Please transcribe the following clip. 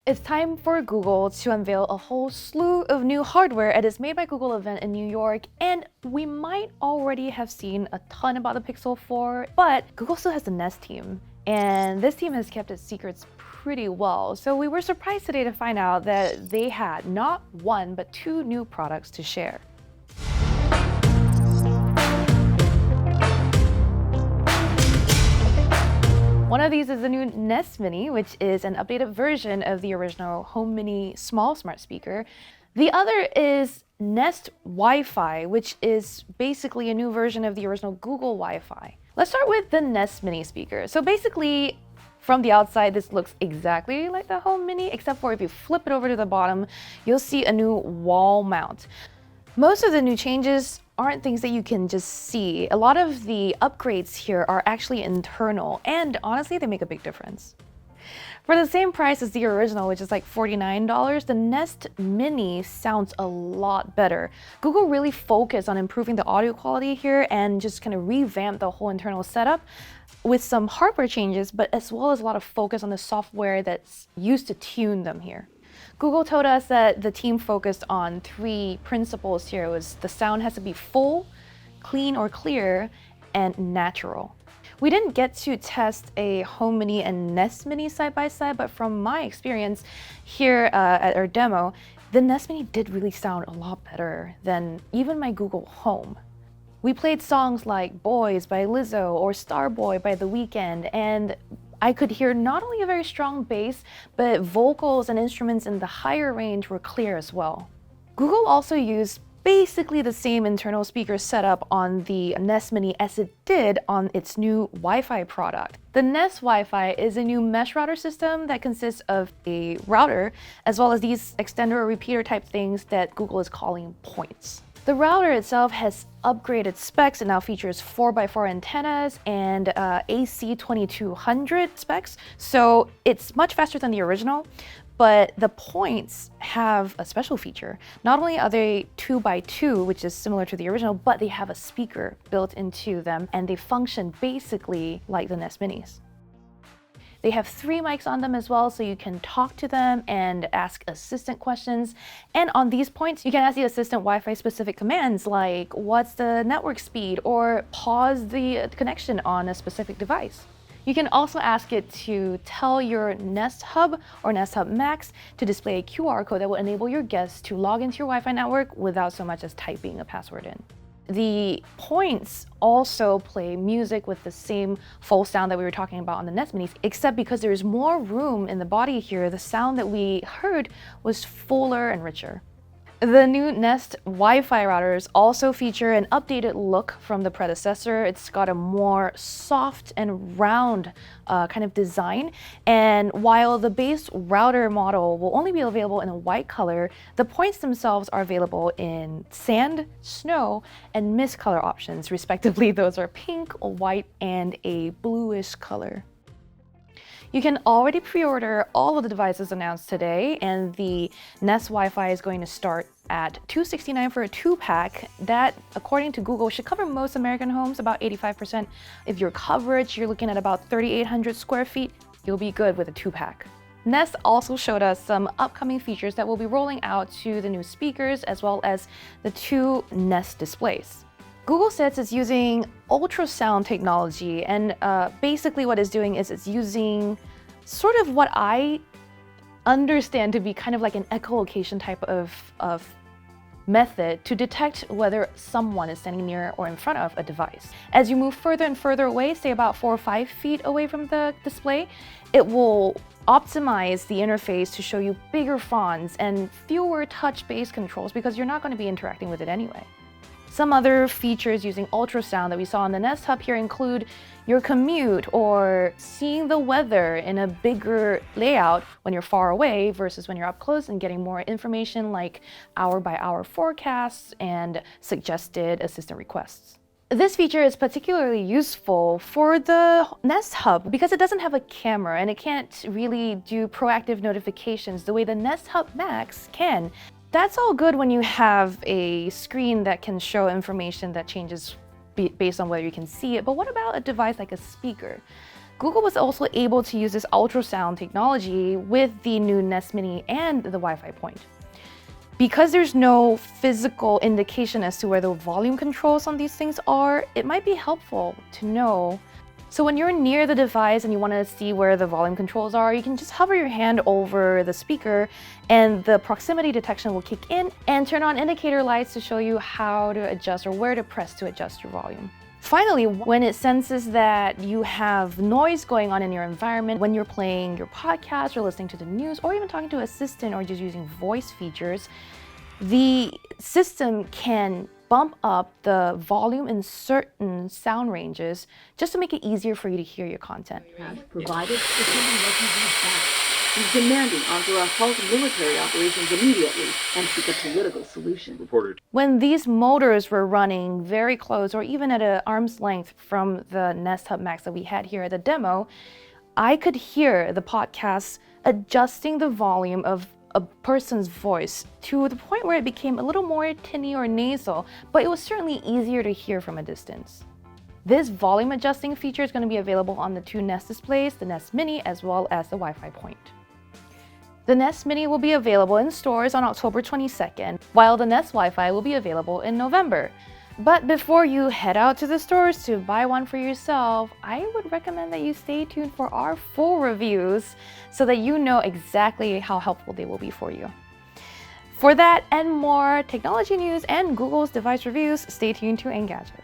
It's time for Google to unveil a whole slew of new hardware at its Made by Google event in New York, and we might already have seen a ton about the Pixel 4, but Google still has the Nest team, and this team has kept its secrets pretty well. So we were surprised today to find out that they had not one, but two new products to share. One of these is the new Nest Mini, which is an updated version of the original Home Mini small smart speaker. The other is Nest Wi-Fi, which is basically a new version of the original Google Wi-Fi. Let's start with the Nest Mini speaker. So basically, from the outside, this looks exactly like the Home Mini, except for if you flip it over to the bottom, you'll see a new wall mount. Most of the new changes aren't things that you can just see. A lot of the upgrades here are actually internal, and honestly, they make a big difference. For the same price as the original, which is like $49, the Nest Mini sounds a lot better. Google really focused on improving the audio quality here and just kind of revamped the whole internal setup with some hardware changes, but as well as a lot of focus on the software that's used to tune them here. Google told us that the team focused on three principles here. It was the sound has to be full, clean or clear, and natural. We didn't get to test a Home Mini and Nest Mini side by side, but from my experience here at our demo, the Nest Mini did really sound a lot better than even my Google Home. We played songs like Boys by Lizzo or Starboy by The Weeknd, and I could hear not only a very strong bass, but vocals and instruments in the higher range were clear as well. Google also used basically the same internal speaker setup on the Nest Mini as it did on its new Wi-Fi product. The Nest Wi-Fi is a new mesh router system that consists of a router, as well as these extender or repeater type things that Google is calling points. The router itself has upgraded specs. It now features 4x4 antennas and AC 2200 specs, so it's much faster than the original. But the points have a special feature. Not only are they 2x2, which is similar to the original, but they have a speaker built into them, and they function basically like the Nest Minis. They have 3 mics on them as well, so you can talk to them and ask assistant questions. And on these points, you can ask the assistant Wi-Fi specific commands like, what's the network speed, or pause the connection on a specific device. You can also ask it to tell your Nest Hub or Nest Hub Max to display a QR code that will enable your guests to log into your Wi-Fi network without so much as typing a password in. The points also play music with the same full sound that we were talking about on the Nest Minis, except because there's more room in the body here, the sound that we heard was fuller and richer. The new Nest Wi-Fi routers also feature an updated look from the predecessor. It's got a more soft and round kind of design. And while the base router model will only be available in a white color, the points themselves are available in sand, snow, and mist color options, respectively. Those are pink, white, and a bluish color. You can already pre-order all of the devices announced today, and the Nest Wi-Fi is going to start at $269 for a 2-pack. That, according to Google, should cover most American homes, about 85%. If your coverage, you're looking at about 3,800 square feet, you'll be good with a 2-pack. Nest also showed us some upcoming features that will be rolling out to the new speakers, as well as the 2 Nest displays. Google says it's using ultrasound technology, and basically what it's doing is it's using sort of what I understand to be kind of like an echolocation type of method to detect whether someone is standing near or in front of a device. As you move further and further away, say about 4 or 5 feet away from the display, it will optimize the interface to show you bigger fonts and fewer touch-based controls because you're not going to be interacting with it anyway. Some other features using ultrasound that we saw on the Nest Hub here include your commute or seeing the weather in a bigger layout when you're far away versus when you're up close, and getting more information like hour-by-hour forecasts and suggested assistant requests. This feature is particularly useful for the Nest Hub because it doesn't have a camera and it can't really do proactive notifications the way the Nest Hub Max can. That's all good when you have a screen that can show information that changes based on whether you can see it, but what about a device like a speaker? Google was also able to use this ultrasound technology with the new Nest Mini and the Wi-Fi point. Because there's no physical indication as to where the volume controls on these things are, it might be helpful to know. So when you're near the device and you want to see where the volume controls are, you can just hover your hand over the speaker and the proximity detection will kick in and turn on indicator lights to show you how to adjust or where to press to adjust your volume. Finally, when it senses that you have noise going on in your environment, when you're playing your podcast or listening to the news or even talking to an assistant or just using voice features, the system can bump up the volume in certain sound ranges just to make it easier for you to hear your content. Provided for sending refugees back. He's demanding Ankara halt military operations immediately and seek a political solution. When these motors were running very close or even at an arm's length from the Nest Hub Max that we had here at the demo, I could hear the podcast adjusting the volume of a person's voice to the point where it became a little more tinny or nasal, but it was certainly easier to hear from a distance. This volume adjusting feature is going to be available on the two Nest displays, the Nest Mini as well as the Wi-Fi point. The Nest Mini will be available in stores on October 22nd, while the Nest Wi-Fi will be available in November. But before you head out to the stores to buy one for yourself, I would recommend that you stay tuned for our full reviews so that you know exactly how helpful they will be for you. For that and more technology news and Google's device reviews, stay tuned to Engadget.